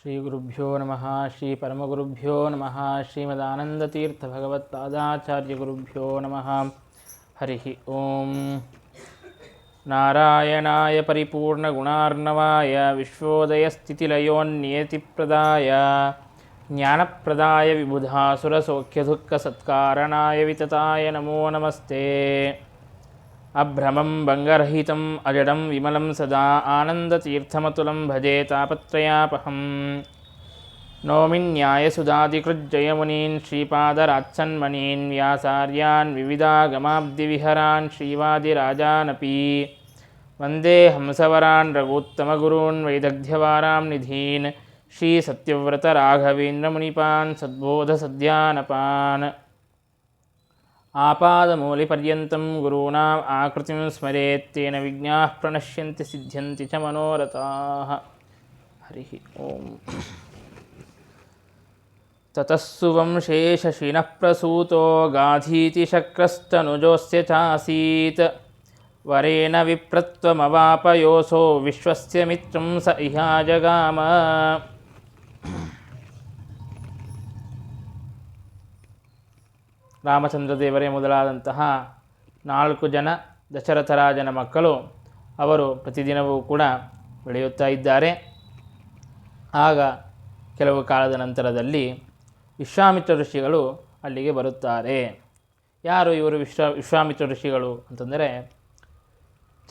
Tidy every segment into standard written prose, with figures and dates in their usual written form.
ಶ್ರೀ ಗುರುಭ್ಯೋ ನಮಃ ಶ್ರೀ ಪರಮಗುರುಭ್ಯೋ ನಮಃ ಶ್ರೀಮದಾನಂದತೀರ್ಥ ಭಗವತ್ಪಾದಾಚಾರ್ಯ ಗುರುಭ್ಯೋ ನಮಃ ಹರಿ ಓಂ ನಾರಾಯಣಾಯ ಪರಿಪೂರ್ಣಗುಣಾರ್ಣವಾಯ ವಿಶ್ವೋದಯಸ್ಥಿತಿಲಯೋನ್ನಿಯತಿಪ್ರದಾಯ ಜ್ಞಾನಪ್ರದಾಯ ವಿಬುಧಾಸುರಸೌಖ್ಯದುಃಖಸತ್ಕಾರಣಾಯ ವಿತತಾಯ ನಮೋ ನಮಸ್ತೆ ಅಭ್ರಮಂ ಭಂಗರಹಿತಂ ಅಜಡಂ ವಿಮಲಂ ಸದಾ ಆನಂದತೀರ್ಥಮತುಲಂ ಭಜೆ ತಾಪತ್ರಯಾಪಹಂ ನೌಮಿನ್ಯಾಯಸುಧಾಧಿಕೃಜ್ಜಯಮುನೀನ್ ಶ್ರೀಪಾದರಾತ್ಸನ್ಮನೀನ್ ವ್ಯಾಸಾರ್ಯಾನ್ ವಿವಿಧಾಗಮಾಬ್ಧಿವಿಹರಾನ್ ಶ್ರೀವಾದಿರಾಜಾನಪಿ ವಂದೇ ಹಂಸವರಾನ್ ರಘೂತ್ತಮಗುರೂನ್ ವೈದಗ್ಧ್ಯವಾರಾಂ ನಿಧೀನ್ ಶ್ರೀ ಸತ್ಯವ್ರತರಾಘವೇಂದ್ರಮುನಿಪಾನ್ ಸದ್ಬೋಧಸದ್ಯಾನಪಾನ್ ಆಪಾದಮೂಲಿಪರ್ಯಂతం ಗುರೂಣಾಂ ಆಕೃತಿಂ ಸ್ಮರೇತ್ ತೇನ ವಿಘ್ನಾಃ ಪ್ರಣಶ್ಯಂತಿ ಸಿದ್ಧ್ಯಂತಿ ಚ ಮನೋರಥಾಃ ಹರಿ ಓಂ ತತಸ್ಸುವಂಶೇಷಶಿನಃ ಪ್ರಸೂತೋ ಗಾಧೀತಿ ಶಕ್ರಸ್ತನುಜೋಸ್ಯ ಚಾಸೀತ್ ವರೇಣ ವಿಪ್ರತ್ವಮವಾಪಯೋಸೋ ವಿಶ್ವಸ್ಯ ಮಿತ್ರಂ ಸ ಇಹಾಜಗಾಮ. ರಾಮಚಂದ್ರದೇವರೇ ಮೊದಲಾದಂತಹ 4 ಜನ ದಶರಥರಾಜನ ಮಕ್ಕಳು ಅವರು ಪ್ರತಿದಿನವೂ ಕೂಡ ಬೆಳೆಯುತ್ತಾ ಇದ್ದಾರೆ. ಆಗ ಕೆಲವು ಕಾಲದ ನಂತರದಲ್ಲಿ ವಿಶ್ವಾಮಿತ್ರ ಋಷಿಗಳು ಅಲ್ಲಿಗೆ ಬರುತ್ತಾರೆ. ಯಾರು ಇವರು ವಿಶ್ವಾಮಿತ್ರ ಋಷಿಗಳು ಅಂತಂದರೆ,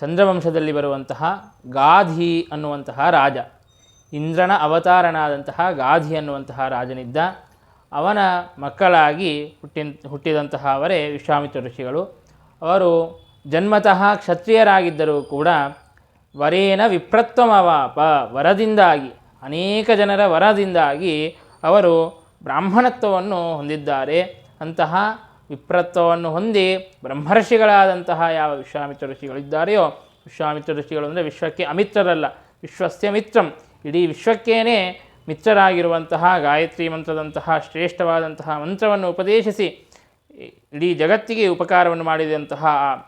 ಚಂದ್ರವಂಶದಲ್ಲಿ ಬರುವಂತಹ ಗಾಧಿ ಅನ್ನುವಂತಹ ರಾಜ, ಇಂದ್ರನ ಅವತಾರನಾದಂತಹ ಗಾಧಿ ಅನ್ನುವಂತಹ ರಾಜನಿದ್ದ. ಅವನ ಮಕ್ಕಳಾಗಿ ಹುಟ್ಟಿದಂತಹ ಅವರೇ ವಿಶ್ವಾಮಿತ್ರ ಋಷಿಗಳು. ಅವರು ಜನ್ಮತಃ ಕ್ಷತ್ರಿಯರಾಗಿದ್ದರೂ ಕೂಡ ವರೇನ ವಿಪ್ರತ್ವಮವಾಪ, ವರದಿಂದಾಗಿ, ಅನೇಕ ಜನರ ವರದಿಂದಾಗಿ ಅವರು ಬ್ರಾಹ್ಮಣತ್ವವನ್ನು ಹೊಂದಿದ್ದಾರೆ. ಅಂತಹ ವಿಪ್ರತ್ವವನ್ನು ಹೊಂದಿ ಬ್ರಹ್ಮರ್ಷಿಗಳಾದಂತಹ ಯಾವ ವಿಶ್ವಾಮಿತ್ರ ಋಷಿಗಳಿದ್ದಾರೆಯೋ, ವಿಶ್ವಾಮಿತ್ರ ಋಷಿಗಳು ಅಂದರೆ ವಿಶ್ವಕ್ಕೆ ಅಮಿತ್ರರಲ್ಲ, ವಿಶ್ವಸ್ಯ ಮಿತ್ರಂ, ಇಡೀ ವಿಶ್ವಕ್ಕೇನೆ ಮಿತ್ರರಾಗಿರುವಂತಹ ಗಾಯತ್ರಿ ಮಂತ್ರದಂತಹ ಶ್ರೇಷ್ಠವಾದಂತಹ ಮಂತ್ರವನ್ನು ಉಪದೇಶಿಸಿ ಇಡೀ ಜಗತ್ತಿಗೆ ಉಪಕಾರವನ್ನು ಮಾಡಿದಂತಹ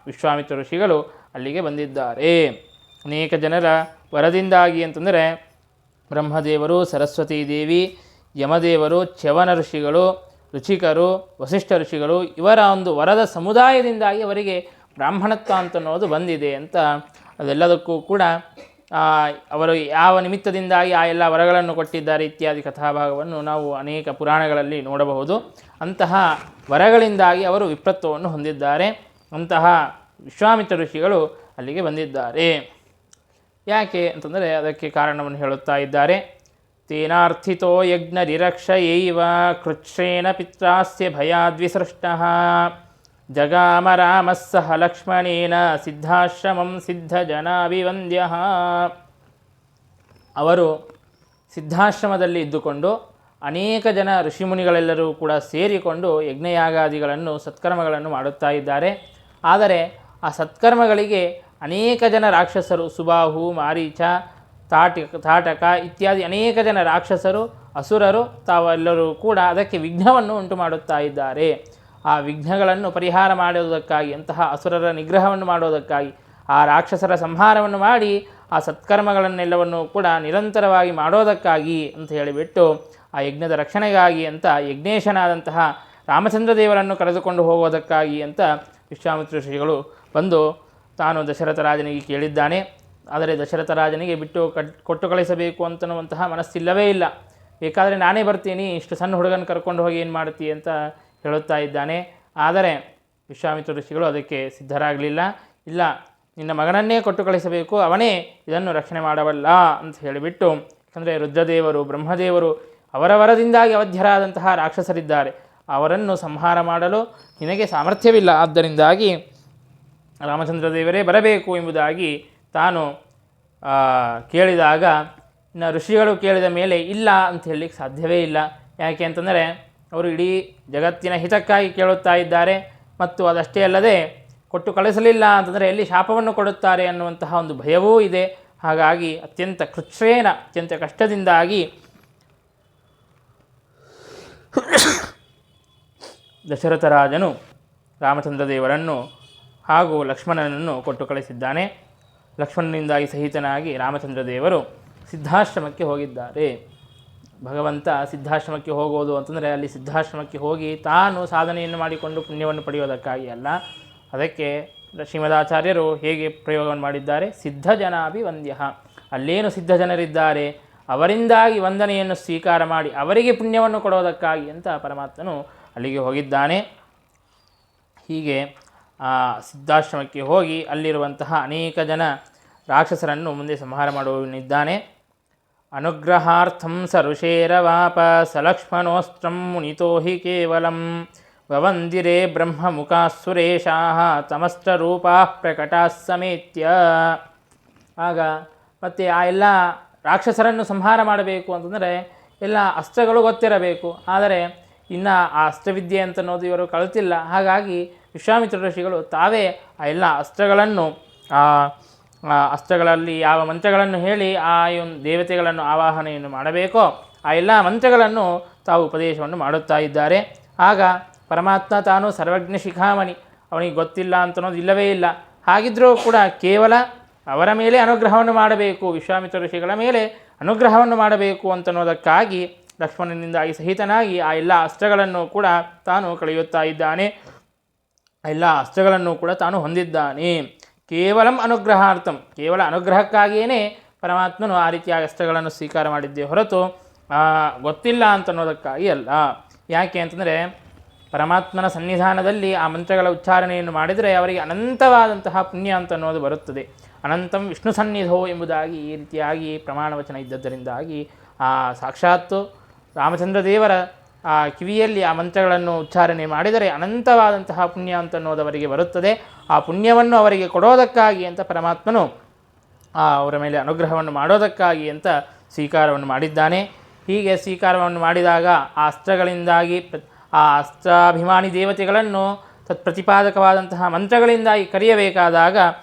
ವಿಶ್ವಾಮಿತ್ರ ಋಷಿಗಳು ಅಲ್ಲಿಗೆ ಬಂದಿದ್ದಾರೆ. ಅನೇಕ ಜನರ ವರದಿಂದಾಗಿ ಅಂತಂದರೆ ಬ್ರಹ್ಮದೇವರು, ಸರಸ್ವತೀ ದೇವಿ, ಯಮದೇವರು, ಚ್ಯವನ ಋಷಿಗಳು, ರುಚಿಕರು, ವಸಿಷ್ಠ ಋಷಿಗಳು, ಇವರ ಒಂದು ವರದ ಸಮುದಾಯದಿಂದಾಗಿ ಅವರಿಗೆ ಬ್ರಾಹ್ಮಣತ್ವ ಅಂತನ್ನೋದು ಬಂದಿದೆ ಅಂತ. ಅದೆಲ್ಲದಕ್ಕೂ ಕೂಡ ಅವರು ಯಾವ ನಿಮಿತ್ತದಿಂದಾಗಿ ಆ ಎಲ್ಲ ವರಗಳನ್ನು ಕೊಟ್ಟಿದ್ದಾರೆ ಇತ್ಯಾದಿ ಕಥಾಭಾಗವನ್ನು ನಾವು ಅನೇಕ ಪುರಾಣಗಳಲ್ಲಿ ನೋಡಬಹುದು. ಅಂತಹ ವರಗಳಿಂದಾಗಿ ಅವರು ವಿಪ್ರತ್ವವನ್ನು ಹೊಂದಿದ್ದಾರೆ. ಅಂತಹ ವಿಶ್ವಾಮಿತ್ರ ಋಷಿಗಳು ಅಲ್ಲಿಗೆ ಬಂದಿದ್ದಾರೆ. ಯಾಕೆ ಅಂತಂದರೆ ಅದಕ್ಕೆ ಕಾರಣವನ್ನು ಹೇಳುತ್ತಾ ಇದ್ದಾರೆ. ತೇನಾರ್ಥಿತೋ ಯಜ್ಞ ನಿರಕ್ಷಯೈವ ಕೃಚ್ಛ್ರೇಣ ಪಿತ್ರಾಸ್ಯ ಭಯಾದ್ವಿಸೃಷ್ಟಃ ಜಗಾಮ ರಾಮಃ ಸಹ ಲಕ್ಷ್ಮಣೇನ ಸಿದ್ಧಾಶ್ರಮಂ ಸಿದ್ಧಜನಾಭಿವಂದ್ಯಃ. ಅವರು ಸಿದ್ಧಾಶ್ರಮದಲ್ಲಿ ಇದ್ದುಕೊಂಡು ಅನೇಕ ಜನ ಋಷಿಮುನಿಗಳೆಲ್ಲರೂ ಕೂಡ ಸೇರಿಕೊಂಡು ಯಜ್ಞಯಾಗಾದಿಗಳನ್ನು ಸತ್ಕರ್ಮಗಳನ್ನು ಮಾಡುತ್ತಾ ಇದ್ದಾರೆ. ಆದರೆ ಆ ಸತ್ಕರ್ಮಗಳಿಗೆ ಅನೇಕ ಜನ ರಾಕ್ಷಸರು, ಸುಬಾಹು, ಮಾರೀಚ, ತಾಟಕ ಇತ್ಯಾದಿ ಅನೇಕ ಜನ ರಾಕ್ಷಸರು, ಅಸುರರು ತಾವೆಲ್ಲರೂ ಕೂಡ ಅದಕ್ಕೆ ವಿಘ್ನವನ್ನು ಉಂಟು ಮಾಡುತ್ತಾ ಇದ್ದಾರೆ. ಆ ವಿಘ್ನಗಳನ್ನು ಪರಿಹಾರ ಮಾಡುವುದಕ್ಕಾಗಿ, ಅಂತಹ ಅಸುರರ ನಿಗ್ರಹವನ್ನು ಮಾಡುವುದಕ್ಕಾಗಿ, ಆ ರಾಕ್ಷಸರ ಸಂಹಾರವನ್ನು ಮಾಡಿ ಆ ಸತ್ಕರ್ಮಗಳನ್ನೆಲ್ಲವನ್ನು ಕೂಡ ನಿರಂತರವಾಗಿ ಮಾಡೋದಕ್ಕಾಗಿ ಅಂತ ಹೇಳಿಬಿಟ್ಟು ಆ ಯಜ್ಞದ ರಕ್ಷಣೆಗಾಗಿ ಅಂತ ಯಜ್ಞೇಶನಾದಂತಹ ರಾಮಚಂದ್ರ ದೇವರನ್ನು ಕರೆದುಕೊಂಡು ಹೋಗೋದಕ್ಕಾಗಿ ಅಂತ ವಿಶ್ವಾಮಿತ್ರ ಋಷಿಗಳು ಬಂದು ತಾನು ದಶರಥ ರಾಜನಿಗೆ ಕೇಳಿದ್ದಾನೆ. ಆದರೆ ದಶರಥ ರಾಜನಿಗೆ ಕೊಟ್ಟು ಕಳಿಸಬೇಕು ಅಂತನ್ನುವಂತಹ ಮನಸ್ಸಿಲ್ಲವೇ ಇಲ್ಲ. ಬೇಕಾದರೆ ನಾನೇ ಬರ್ತೀನಿ, ಇಷ್ಟು ಸಣ್ಣ ಹುಡುಗನ ಕರ್ಕೊಂಡು ಹೋಗಿ ಏನು ಮಾಡ್ತೀವಿ ಅಂತ ಹೇಳುತ್ತಾ ಇದ್ದಾನೆ. ಆದರೆ ವಿಶ್ವಾಮಿತ್ರ ಋಷಿಗಳು ಅದಕ್ಕೆ ಸಿದ್ಧರಾಗಲಿಲ್ಲ. ಇಲ್ಲ, ನಿನ್ನ ಮಗನನ್ನೇ ಕೊಟ್ಟು ಕಳಿಸಬೇಕು, ಅವನೇ ಇದನ್ನು ರಕ್ಷಣೆ ಮಾಡಬಲ್ಲ ಅಂತ ಹೇಳಿಬಿಟ್ಟು, ಯಾಕಂದರೆ ರುದ್ರದೇವರು, ಬ್ರಹ್ಮದೇವರು ಅವರ ವರದಿಂದಾಗಿ ಅವಧ್ಯರಾದಂತಹ ರಾಕ್ಷಸರಿದ್ದಾರೆ, ಅವರನ್ನು ಸಂಹಾರ ಮಾಡಲು ನಿನಗೆ ಸಾಮರ್ಥ್ಯವಿಲ್ಲ. ಆದ್ದರಿಂದಾಗಿ ರಾಮಚಂದ್ರ ದೇವರೇ ಬರಬೇಕು ಎಂಬುದಾಗಿ ತಾನು ಕೇಳಿದಾಗ ಇನ್ನು ಋಷಿಗಳು ಕೇಳಿದ ಮೇಲೆ ಇಲ್ಲ ಅಂತ ಹೇಳಲಿಕ್ಕೆ ಸಾಧ್ಯವೇ ಇಲ್ಲ. ಯಾಕೆ ಅಂತಂದರೆ ಅವರು ಇಡೀ ಜಗತ್ತಿನ ಹಿತಕ್ಕಾಗಿ ಕೇಳುತ್ತಾ ಇದ್ದಾರೆ. ಮತ್ತು ಅದಷ್ಟೇ ಅಲ್ಲದೆ ಕೊಟ್ಟು ಕಳಿಸಲಿಲ್ಲ ಅಂತಂದರೆ ಎಲ್ಲಿ ಶಾಪವನ್ನು ಕೊಡುತ್ತಾರೆ ಅನ್ನುವಂತಹ ಒಂದು ಭಯವೂ ಇದೆ. ಹಾಗಾಗಿ ಅತ್ಯಂತ ಕೃಚ್ಛ್ರೇಣ, ಅತ್ಯಂತ ಕಷ್ಟದಿಂದಾಗಿ ದಶರಥ ರಾಜನು ರಾಮಚಂದ್ರ ದೇವರನ್ನು ಹಾಗೂ ಲಕ್ಷ್ಮಣನನ್ನು ಕೊಟ್ಟು ಕಳಿಸಿದ್ದಾನೆ. ಲಕ್ಷ್ಮಣನಿಂದಾಗಿ ಸಹಿತನಾಗಿ ರಾಮಚಂದ್ರ ದೇವರು ಸಿದ್ಧಾಶ್ರಮಕ್ಕೆ ಹೋಗಿದ್ದಾರೆ. ಭಗವಂತ ಸಿದ್ಧಾಶ್ರಮಕ್ಕೆ ಹೋಗೋದು ಅಂತಂದರೆ ಅಲ್ಲಿ ಸಿದ್ಧಾಶ್ರಮಕ್ಕೆ ಹೋಗಿ ತಾನು ಸಾಧನೆಯನ್ನು ಮಾಡಿಕೊಂಡು ಪುಣ್ಯವನ್ನು ಪಡೆಯೋದಕ್ಕಾಗಿ ಅಲ್ಲ. ಅದಕ್ಕೆ ಶ್ರೀಮದಾಚಾರ್ಯರು ಹೇಗೆ ಪ್ರಯೋಗವನ್ನು ಮಾಡಿದ್ದಾರೆ, ಸಿದ್ಧ ಜನಾಭಿವಂದ್ಯ, ಅಲ್ಲೇನು ಸಿದ್ಧ ಜನರಿದ್ದಾರೆ ಅವರಿಂದಾಗಿ ವಂದನೆಯನ್ನು ಸ್ವೀಕಾರ ಮಾಡಿ ಅವರಿಗೆ ಪುಣ್ಯವನ್ನು ಕೊಡೋದಕ್ಕಾಗಿ ಅಂತ ಪರಮಾತ್ಮನು ಅಲ್ಲಿಗೆ ಹೋಗಿದ್ದಾನೆ. ಹೀಗೆ ಆ ಸಿದ್ಧಾಶ್ರಮಕ್ಕೆ ಹೋಗಿ ಅಲ್ಲಿರುವಂತಹ ಅನೇಕ ಜನ ರಾಕ್ಷಸರನ್ನು ಮುಂದೆ ಸಂಹಾರ ಮಾಡುವವನಿದ್ದಾನೆ. ಅನುಗ್ರಹಾರ್ಥಂ ಸ ಋಷೇರವಾಪ ಸಲಕ್ಷ್ಮಣೋಸ್ತ್ರಂ ಮುನಿತೋ ಹಿ ಕೇವಲಂ ವವಂದಿರೇ ಬ್ರಹ್ಮಮುಖಾಸುರೇಶಾಃ ತಮಸ್ತ್ರರೂಪಾಃ ಪ್ರಕಟಾಃ ಸಮೇತ್ಯ. ಆಗ ಮತ್ತೆ ಆ ಎಲ್ಲ ರಾಕ್ಷಸರನ್ನು ಸಂಹಾರ ಮಾಡಬೇಕು ಅಂತಂದರೆ ಎಲ್ಲ ಅಸ್ತ್ರಗಳು ಗೊತ್ತಿರಬೇಕು. ಆದರೆ ಇನ್ನು ಆ ಅಸ್ತ್ರವಿದ್ಯೆ ಅಂತನ್ನೋದು ಇವರು ಕಲಿತಿಲ್ಲ. ಹಾಗಾಗಿ ವಿಶ್ವಾಮಿತ್ರ ಋಷಿಗಳು ತಾವೇ ಆ ಎಲ್ಲ ಅಸ್ತ್ರಗಳನ್ನು ಅಸ್ತ್ರಗಳಲ್ಲಿ ಯಾವ ಮಂತ್ರಗಳನ್ನು ಹೇಳಿ ಆ ದೇವತೆಗಳನ್ನು ಆವಾಹನೆಯನ್ನು ಮಾಡಬೇಕೋ ಆ ಎಲ್ಲ ಮಂತ್ರಗಳನ್ನು ತಾವು ಉಪದೇಶವನ್ನು ಮಾಡುತ್ತಾ ಇದ್ದಾರೆ. ಆಗ ಪರಮಾತ್ಮ ತಾನು ಸರ್ವಜ್ಞ ಶಿಖಾಮಣಿ, ಅವನಿಗೆ ಗೊತ್ತಿಲ್ಲ ಅಂತನ್ನೋದು ಇಲ್ಲವೇ ಇಲ್ಲ. ಹಾಗಿದ್ದರೂ ಕೂಡ ಕೇವಲ ಅವರ ಮೇಲೆ ಅನುಗ್ರಹವನ್ನು ಮಾಡಬೇಕು, ವಿಶ್ವಾಮಿತ್ರ ಋಷಿಗಳ ಮೇಲೆ ಅನುಗ್ರಹವನ್ನು ಮಾಡಬೇಕು ಅಂತನ್ನೋದಕ್ಕಾಗಿ ಲಕ್ಷ್ಮಣನಿಂದಾಗಿ ಸಹಿತನಾಗಿ ಆ ಎಲ್ಲ ಅಸ್ತ್ರಗಳನ್ನು ಕೂಡ ತಾನು ಕಳೆಯುತ್ತಾ ಇದ್ದಾನೆ. ಎಲ್ಲ ಅಸ್ತ್ರಗಳನ್ನು ಕೂಡ ತಾನು ಹೊಂದಿದ್ದಾನೆ. ಕೇವಲಂ ಅನುಗ್ರಹಾರ್ಥಂ, ಕೇವಲ ಅನುಗ್ರಹಕ್ಕಾಗಿಯೇ ಪರಮಾತ್ಮನು ಆ ರೀತಿಯಾಗಿ ಅಸ್ತ್ರಗಳನ್ನು ಸ್ವೀಕಾರ ಮಾಡಿದ್ದೇ ಹೊರತು ಗೊತ್ತಿಲ್ಲ ಅಂತನ್ನೋದಕ್ಕಾಗಿ ಅಲ್ಲ. ಯಾಕೆ ಅಂತಂದರೆ ಪರಮಾತ್ಮನ ಸನ್ನಿಧಾನದಲ್ಲಿ ಆ ಮಂತ್ರಗಳ ಉಚ್ಚಾರಣೆಯನ್ನು ಮಾಡಿದರೆ ಅವರಿಗೆ ಅನಂತವಾದಂತಹ ಪುಣ್ಯ ಅಂತನ್ನೋದು ಬರುತ್ತದೆ. ಅನಂತಂ ವಿಷ್ಣು ಸನ್ನಿಧೋ ಎಂಬುದಾಗಿ ಈ ರೀತಿಯಾಗಿ ಪ್ರಮಾಣ ವಚನ ಇದ್ದದ್ದರಿಂದಾಗಿ ಆ ಸಾಕ್ಷಾತ್ತು ರಾಮಚಂದ್ರ ದೇವರ ಆ ಕಿವಿಯಲ್ಲಿ ಆ ಮಂತ್ರಗಳನ್ನು ಉಚ್ಚಾರಣೆ ಮಾಡಿದರೆ ಅನಂತವಾದಂತಹ ಪುಣ್ಯ ಅಂತನ್ನೋದವರಿಗೆ ಬರುತ್ತದೆ. ಆ ಪುಣ್ಯವನ್ನು ಅವರಿಗೆ ಕೊಡೋದಕ್ಕಾಗಿ ಅಂತ ಪರಮಾತ್ಮನು ಅವರ ಮೇಲೆ ಅನುಗ್ರಹವನ್ನು ಮಾಡೋದಕ್ಕಾಗಿ ಅಂತ ಸ್ವೀಕಾರವನ್ನು ಮಾಡಿದ್ದಾನೆ. ಹೀಗೆ ಸ್ವೀಕಾರವನ್ನು ಮಾಡಿದಾಗ ಆ ಅಸ್ತ್ರಗಳಿಂದಾಗಿ ಆ ಅಸ್ತ್ರಾಭಿಮಾನಿ ದೇವತೆಗಳನ್ನು ತತ್ಪ್ರತಿಪಾದಕವಾದಂತಹ ಮಂತ್ರಗಳಿಂದಾಗಿ ಕರೆಯಬೇಕಾದಾಗ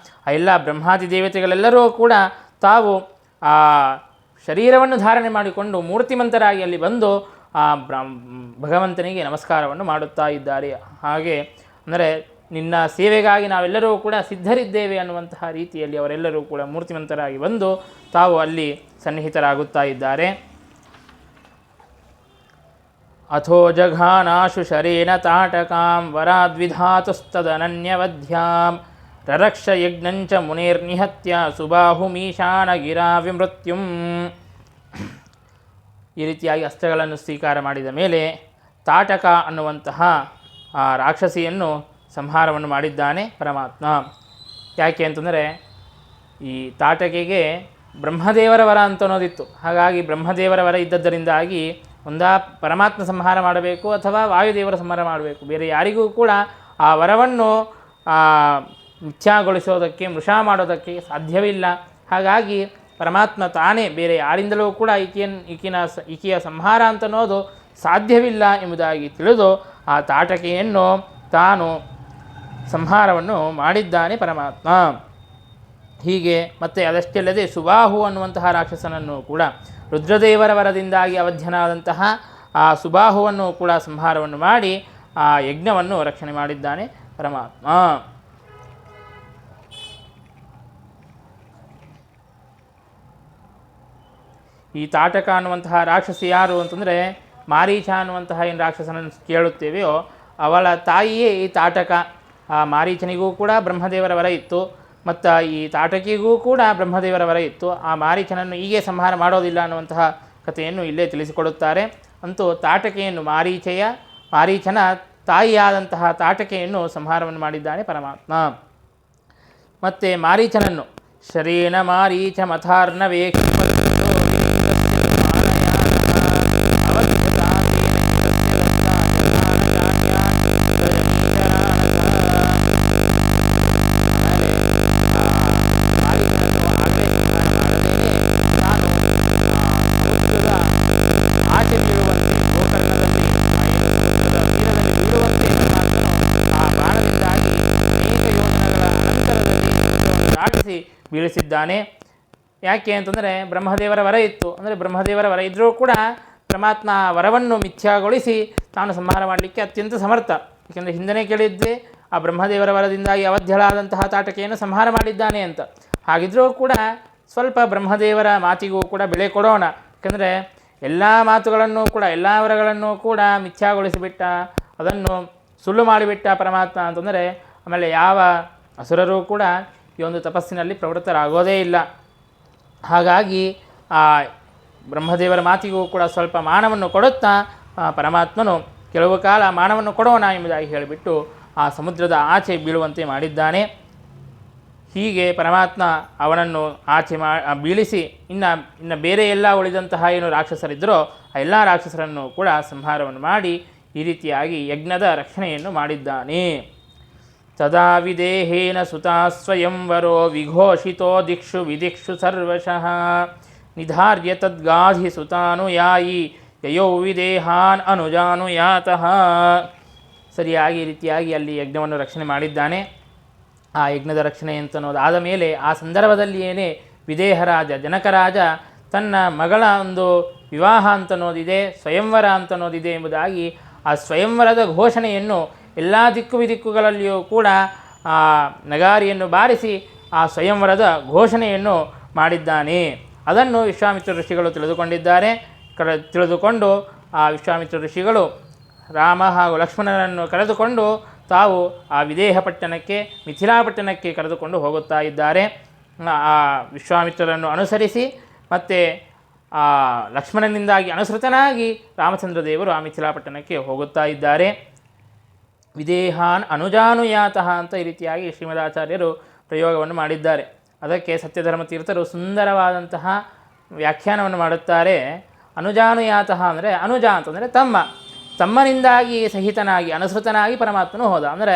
ಆ ಎಲ್ಲ ಬ್ರಹ್ಮಾದಿ ದೇವತೆಗಳೆಲ್ಲರೂ ಕೂಡ ತಾವು ಆ ಶರೀರವನ್ನು ಧಾರಣೆ ಮಾಡಿಕೊಂಡು ಮೂರ್ತಿಮಂತರಾಗಿ ಅಲ್ಲಿ ಬಂದು ಆ ಭಗವಂತನಿಗೆ ನಮಸ್ಕಾರವನ್ನು ಮಾಡುತ್ತಾ ಇದ್ದಾರೆ. ಹಾಗೆ ಅಂದರೆ ನಿನ್ನ ಸೇವೆಗಾಗಿ ನಾವೆಲ್ಲರೂ ಕೂಡ ಸಿದ್ಧರಿದ್ದೇವೆ ಅನ್ನುವಂತಹ ರೀತಿಯಲ್ಲಿ ಅವರೆಲ್ಲರೂ ಕೂಡ ಮೂರ್ತಿಮಂತರಾಗಿ ಬಂದು ತಾವು ಅಲ್ಲಿ ಸನ್ನಿಹಿತರಾಗುತ್ತಾ ಇದ್ದಾರೆ. ಅಥೋ ಜಘಾನಾಶು ಶರೇಣ ತಾಟಕಾಂ ವರಾದ್ವಿಧಾತುಸ್ತದನನ್ಯವಧ್ಯಾಂ ರರಕ್ಷ ಯಜ್ಞಂಚ ಮುನೇರ್ನಿಹತ್ಯ ಸುಬಾಹುಮೀಶಾನ ಗಿರಾ ವಿಮೃತ್ಯುಂ. ಈ ರೀತಿಯಾಗಿ ಅಸ್ತ್ರಗಳನ್ನು ಸ್ವೀಕಾರ ಮಾಡಿದ ಮೇಲೆ ತಾಟಕ ಅನ್ನುವಂತಹ ಆ ರಾಕ್ಷಸಿಯನ್ನು ಸಂಹಾರವನ್ನು ಮಾಡಿದ್ದಾನೆ ಪರಮಾತ್ಮ. ಯಾಕೆ ಅಂತಂದರೆ ಈ ತಾಟಕೆಗೆ ಬ್ರಹ್ಮದೇವರ ವರ ಅಂತನ್ನೋದಿತ್ತು. ಹಾಗಾಗಿ ಬ್ರಹ್ಮದೇವರ ವರ ಇದ್ದದ್ದರಿಂದಾಗಿ ಒಂದಾ ಪರಮಾತ್ಮ ಸಂಹಾರ ಮಾಡಬೇಕು ಅಥವಾ ವಾಯುದೇವರ ಸಂಹಾರ ಮಾಡಬೇಕು, ಬೇರೆ ಯಾರಿಗೂ ಕೂಡ ಆ ವರವನ್ನು ಮಿಥ್ಯಾಗೊಳಿಸೋದಕ್ಕೆ ಮೃಷಾ ಮಾಡೋದಕ್ಕೆ ಸಾಧ್ಯವಿಲ್ಲ. ಹಾಗಾಗಿ ಪರಮಾತ್ಮ ತಾನೇ ಬೇರೆ ಯಾರಿಂದಲೂ ಕೂಡ ಈಕೆಯ ಸಂಹಾರ ಅಂತನ್ನೋದು ಸಾಧ್ಯವಿಲ್ಲ ಎಂಬುದಾಗಿ ತಿಳಿದು ಆ ತಾಟಕೆಯನ್ನು ತಾನು ಸಂಹಾರವನ್ನು ಮಾಡಿದ್ದಾನೆ ಪರಮಾತ್ಮ. ಹೀಗೆ ಮತ್ತೆ ಅದಷ್ಟೇ ಅಲ್ಲದೆ ಸುಬಾಹು ಅನ್ನುವಂತಹ ರಾಕ್ಷಸನನ್ನು ಕೂಡ ರುದ್ರದೇವರ ವರದಿಂದಾಗಿ ಅವಧ್ಯನಾದಂತಹ ಆ ಸುಬಾಹುವನ್ನು ಕೂಡ ಸಂಹಾರವನ್ನು ಮಾಡಿ ಆ ಯಜ್ಞವನ್ನು ರಕ್ಷಣೆ ಮಾಡಿದ್ದಾನೆ ಪರಮಾತ್ಮ. ಈ ತಾಟಕ ಅನ್ನುವಂತಹ ರಾಕ್ಷಸಿ ಯಾರು ಅಂತಂದರೆ ಮಾರೀಚ ಅನ್ನುವಂತಹ ಏನು ರಾಕ್ಷಸನನ್ನು ಕೇಳುತ್ತೇವೆಯೋ ಅವಳ ತಾಯಿಯೇ ಈ ತಾಟಕ. ಆ ಮಾರೀಚನಿಗೂ ಕೂಡ ಬ್ರಹ್ಮದೇವರ ವರ ಇತ್ತು, ಮತ್ತು ಈ ತಾಟಕಿಗೂ ಕೂಡ ಬ್ರಹ್ಮದೇವರ ವರ ಇತ್ತು. ಆ ಮಾರೀಚನನ್ನು ಹೀಗೆ ಸಂಹಾರ ಮಾಡೋದಿಲ್ಲ ಅನ್ನುವಂತಹ ಕಥೆಯನ್ನು ಇಲ್ಲೇ ತಿಳಿಸಿಕೊಡುತ್ತಾರೆ. ಅಂತೂ ತಾಟಕೆಯನ್ನು ಮಾರೀಚನ ತಾಯಿಯಾದಂತಹ ತಾಟಕೆಯನ್ನು ಸಂಹಾರವನ್ನು ಮಾಡಿದ್ದಾನೆ ಪರಮಾತ್ಮ. ಮತ್ತು ಮಾರೀಚನನ್ನು ಶರೇಣ ಮಾರೀಚ ಮಥಾರ್ಣವೇ ಬೀಳಿಸಿದ್ದಾನೆ. ಯಾಕೆ ಅಂತಂದರೆ ಬ್ರಹ್ಮದೇವರ ವರ ಇತ್ತು. ಅಂದರೆ ಬ್ರಹ್ಮದೇವರ ವರ ಇದ್ದರೂ ಕೂಡ ಪರಮಾತ್ಮ ವರವನ್ನು ಮಿಥ್ಯಾಗೊಳಿಸಿ ತಾನು ಸಂಹಾರ ಮಾಡಲಿಕ್ಕೆ ಅತ್ಯಂತ ಸಮರ್ಥ. ಏಕೆಂದರೆ ಹಿಂದನೇ ಕೇಳಿದ್ದೆ ಆ ಬ್ರಹ್ಮದೇವರ ವರದಿಂದಾಗಿ ಅವಧ್ಯಳಾದಂತಹ ತಾಟಕೆಯನ್ನು ಸಂಹಾರ ಮಾಡಿದ್ದಾನೆ ಅಂತ. ಹಾಗಿದ್ರೂ ಕೂಡ ಸ್ವಲ್ಪ ಬ್ರಹ್ಮದೇವರ ಮಾತಿಗೂ ಕೂಡ ಬೆಲೆ ಕೊಡೋಣ. ಯಾಕೆಂದರೆ ಎಲ್ಲ ಮಾತುಗಳನ್ನು ಕೂಡ ಎಲ್ಲ ವರಗಳನ್ನು ಕೂಡ ಮಿಥ್ಯಾಗೊಳಿಸಿಬಿಟ್ಟ, ಅದನ್ನು ಸುಳ್ಳು ಮಾಡಿಬಿಟ್ಟ ಪರಮಾತ್ಮ ಅಂತಂದರೆ ಆಮೇಲೆ ಯಾವ ಅಸುರರೂ ಕೂಡ ಈ ಒಂದು ತಪಸ್ಸಿನಲ್ಲಿ ಪ್ರವೃತ್ತರಾಗೋದೇ ಇಲ್ಲ. ಹಾಗಾಗಿ ಆ ಬ್ರಹ್ಮದೇವರ ಮಾತಿಗೂ ಕೂಡ ಸ್ವಲ್ಪ ಮಾನವನ್ನು ಕೊಡುತ್ತಾ ಪರಮಾತ್ಮನು ಕೆಲವು ಕಾಲ ಮಾನವನ್ನು ಕೊಡೋಣ ಎಂಬುದಾಗಿ ಹೇಳಿಬಿಟ್ಟು ಆ ಸಮುದ್ರದ ಆಚೆ ಬೀಳುವಂತೆ ಮಾಡಿದ್ದಾನೆ. ಹೀಗೆ ಪರಮಾತ್ಮ ಅವನನ್ನು ಆಚೆ ಬೀಳಿಸಿ ಇನ್ನು ಬೇರೆ ಎಲ್ಲ ಉಳಿದಂತಹ ಏನು ರಾಕ್ಷಸರಿದ್ದರೋ ಆ ಎಲ್ಲ ರಾಕ್ಷಸರನ್ನು ಕೂಡ ಸಂಹಾರವನ್ನು ಮಾಡಿ ಈ ರೀತಿಯಾಗಿ ಯಜ್ಞದ ರಕ್ಷಣೆಯನ್ನು ಮಾಡಿದ್ದಾನೆ. ತದಾ ವಿದೇಹೇನ ಸುತಾ ಸ್ವಯಂವರೋ ವಿಘೋಷಿತೋ ದಿಕ್ಷು ವಿದಿಕ್ಷು ಸರ್ವಶಃ ನಿಧಾರ್ಯ ತದ್ಗಾಧಿ ಸುತಾನುಯಾಯಿ ಯಯೌ ವಿದೇಹಾನ್ ಅನುಜಾನುಯಾತಃ. ಸರಿಯಾಗಿ ಈ ರೀತಿಯಾಗಿ ಅಲ್ಲಿ ಯಜ್ಞವನ್ನು ರಕ್ಷಣೆ ಮಾಡಿದ್ದಾನೆ. ಆ ಯಜ್ಞದ ರಕ್ಷಣೆ ಅಂತನ್ನೋದಾದ ಮೇಲೆ ಆ ಸಂದರ್ಭದಲ್ಲಿಯೇ ವಿದೇಹರಾಜ ಜನಕರಾಜ ತನ್ನ ಮಗಳ ಒಂದು ವಿವಾಹ ಅಂತನ್ನೋದಿದೆ, ಸ್ವಯಂವರ ಅಂತನ್ನೋದಿದೆ ಎಂಬುದಾಗಿ ಆ ಸ್ವಯಂವರದ ಘೋಷಣೆಯನ್ನು ಎಲ್ಲ ದಿಕ್ಕು ವಿದಿಕ್ಕುಗಳಲ್ಲಿಯೂ ಕೂಡ ಆ ನಗಾರಿಯನ್ನು ಬಾರಿಸಿ ಆ ಸ್ವಯಂವರದ ಘೋಷಣೆಯನ್ನು ಮಾಡಿದ್ದಾನೆ. ಅದನ್ನು ವಿಶ್ವಾಮಿತ್ರ ಋಷಿಗಳು ತಿಳಿದುಕೊಂಡು ಆ ವಿಶ್ವಾಮಿತ್ರ ಋಷಿಗಳು ರಾಮ ಹಾಗೂ ಲಕ್ಷ್ಮಣನನ್ನು ಕರೆದುಕೊಂಡು ತಾವು ಆ ವಿದೇಹ ಪಟ್ಟಣಕ್ಕೆ ಮಿಥಿಲಾಪಟ್ಟಣಕ್ಕೆ ಕರೆದುಕೊಂಡು ಹೋಗುತ್ತಾ ಇದ್ದಾರೆ. ಆ ವಿಶ್ವಾಮಿತ್ರರನ್ನು ಅನುಸರಿಸಿ ಮತ್ತು ಆ ಲಕ್ಷ್ಮಣನಿಂದಾಗಿ ಅನುಸೃತನಾಗಿ ರಾಮಚಂದ್ರ ದೇವರು ಆ ಮಿಥಿಲಾಪಟ್ಟಣಕ್ಕೆ ಹೋಗುತ್ತಾ ಇದ್ದಾರೆ. ವಿದೇಹಾನ್ ಅನುಜಾನುಯಾತಃ ಅಂತ ಈ ರೀತಿಯಾಗಿ ಶ್ರೀಮದಾಚಾರ್ಯರು ಪ್ರಯೋಗವನ್ನು ಮಾಡಿದ್ದಾರೆ. ಅದಕ್ಕೆ ಸತ್ಯಧರ್ಮ ತೀರ್ಥರು ಸುಂದರವಾದಂತಹ ವ್ಯಾಖ್ಯಾನವನ್ನು ಮಾಡುತ್ತಾರೆ. ಅನುಜಾನುಯಾತಃ ಅಂದರೆ ಅನುಜ ಅಂತಂದರೆ ತಮ್ಮನಿಂದಾಗಿ ಸಹಿತನಾಗಿ ಅನುಸೃತನಾಗಿ ಪರಮಾತ್ಮನು ಹೋದ. ಅಂದರೆ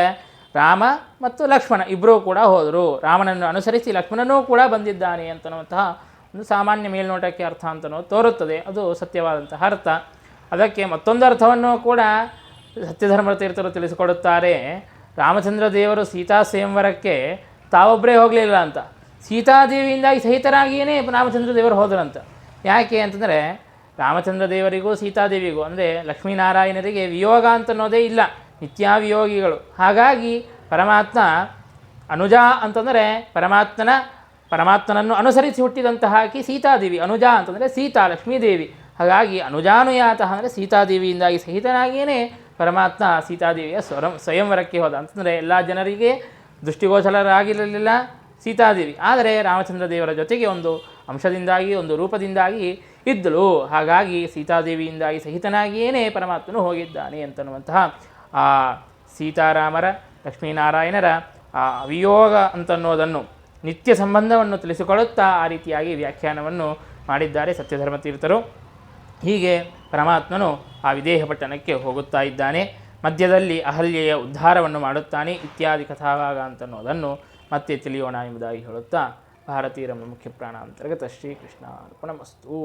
ರಾಮ ಮತ್ತು ಲಕ್ಷ್ಮಣ ಇಬ್ಬರೂ ಕೂಡ ಹೋದರು. ರಾಮನನ್ನು ಅನುಸರಿಸಿ ಲಕ್ಷ್ಮಣನೂ ಕೂಡ ಬಂದಿದ್ದಾನೆ ಅಂತನ್ನುವಂತಹ ಒಂದು ಸಾಮಾನ್ಯ ಮೇಲ್ನೋಟಕ್ಕೆ ಅರ್ಥ ಅಂತನೋ ತೋರುತ್ತದೆ. ಅದು ಸತ್ಯವಾದಂತಹ ಅರ್ಥ. ಅದಕ್ಕೆ ಮತ್ತೊಂದು ಅರ್ಥವನ್ನು ಕೂಡ ಸತ್ಯಧರ್ಮ ತೀರ್ಥರು ತಿಳಿಸಿಕೊಡುತ್ತಾರೆ. ರಾಮಚಂದ್ರ ದೇವರು ಸೀತಾ ಸ್ವಯಂವರಕ್ಕೆ ತಾವೊಬ್ಬರೇ ಹೋಗಲಿಲ್ಲ ಅಂತ, ಸೀತಾದೇವಿಯಿಂದಾಗಿ ಸಹಿತರಾಗಿಯೇ ರಾಮಚಂದ್ರ ದೇವರು ಹೋದರಂತ. ಯಾಕೆ ಅಂತಂದರೆ ರಾಮಚಂದ್ರ ದೇವರಿಗೂ ಸೀತಾದೇವಿಗೂ ಅಂದರೆ ಲಕ್ಷ್ಮೀನಾರಾಯಣರಿಗೆ ವಿಯೋಗ ಅಂತನ್ನೋದೇ ಇಲ್ಲ, ನಿತ್ಯಾವಿಯೋಗಿಗಳು. ಹಾಗಾಗಿ ಪರಮಾತ್ಮ ಅನುಜ ಅಂತಂದರೆ ಪರಮಾತ್ಮನನ್ನು ಅನುಸರಿಸಿ ಹುಟ್ಟಿದಂತಹ ಆಕಿ ಸೀತಾದೇವಿ. ಅನುಜ ಅಂತಂದರೆ ಸೀತಾ ಲಕ್ಷ್ಮೀದೇವಿ. ಹಾಗಾಗಿ ಅನುಜಾನುಯಾತಃ ಅಂದರೆ ಸೀತಾದೇವಿಯಿಂದಾಗಿ ಸಹಿತನಾಗಿಯೇ ಪರಮಾತ್ಮ ಸೀತಾದೇವಿಯ ಸ್ವಯಂವರಕ್ಕೆ ಹೋದ. ಅಂತಂದರೆ ಎಲ್ಲ ಜನರಿಗೆ ದೃಷ್ಟಿಗೋಚರರಾಗಿರಲಿಲ್ಲ ಸೀತಾದೇವಿ, ಆದರೆ ರಾಮಚಂದ್ರ ದೇವರ ಜೊತೆಗೆ ಒಂದು ಅಂಶದಿಂದಾಗಿ ಒಂದು ರೂಪದಿಂದಾಗಿ ಇದ್ದಳು. ಹಾಗಾಗಿ ಸೀತಾದೇವಿಯಿಂದಾಗಿ ಸಹಿತನಾಗಿಯೇ ಪರಮಾತ್ಮನು ಹೋಗಿದ್ದಾನೆ ಅಂತನ್ನುವಂತಹ ಆ ಸೀತಾರಾಮರ ಲಕ್ಷ್ಮೀನಾರಾಯಣರ ಆ ಅವಿಯೋಗ ಅಂತನ್ನೋದನ್ನು ನಿತ್ಯ ಸಂಬಂಧವನ್ನು ತಿಳಿಸಿಕೊಳ್ಳುತ್ತಾ ಆ ರೀತಿಯಾಗಿ ವ್ಯಾಖ್ಯಾನವನ್ನು ಮಾಡಿದ್ದಾರೆ ಸತ್ಯಧರ್ಮ ತೀರ್ಥರು. ಹೀಗೆ ಪರಮಾತ್ಮನು ಆ ವಿದೇಹ ಪಟ್ಟಣಕ್ಕೆ ಹೋಗುತ್ತಾ ಇದ್ದಾನೆ. ಮಧ್ಯದಲ್ಲಿ ಅಹಲ್ಯೆಯ ಉದ್ಧಾರವನ್ನು ಮಾಡುತ್ತಾನೆ ಇತ್ಯಾದಿ ಕಥಾಭಾಗ ಅಂತನ್ನೋದನ್ನು ಮತ್ತೆ ತಿಳಿಯೋಣ ಎಂಬುದಾಗಿ ಹೇಳುತ್ತಾ ಭಾರತೀಯ ಮುಖ್ಯ ಪ್ರಾಣ ಅಂತರ್ಗತ ಶ್ರೀಕೃಷ್ಣ ಅರ್ಪಣಮಸ್ತು.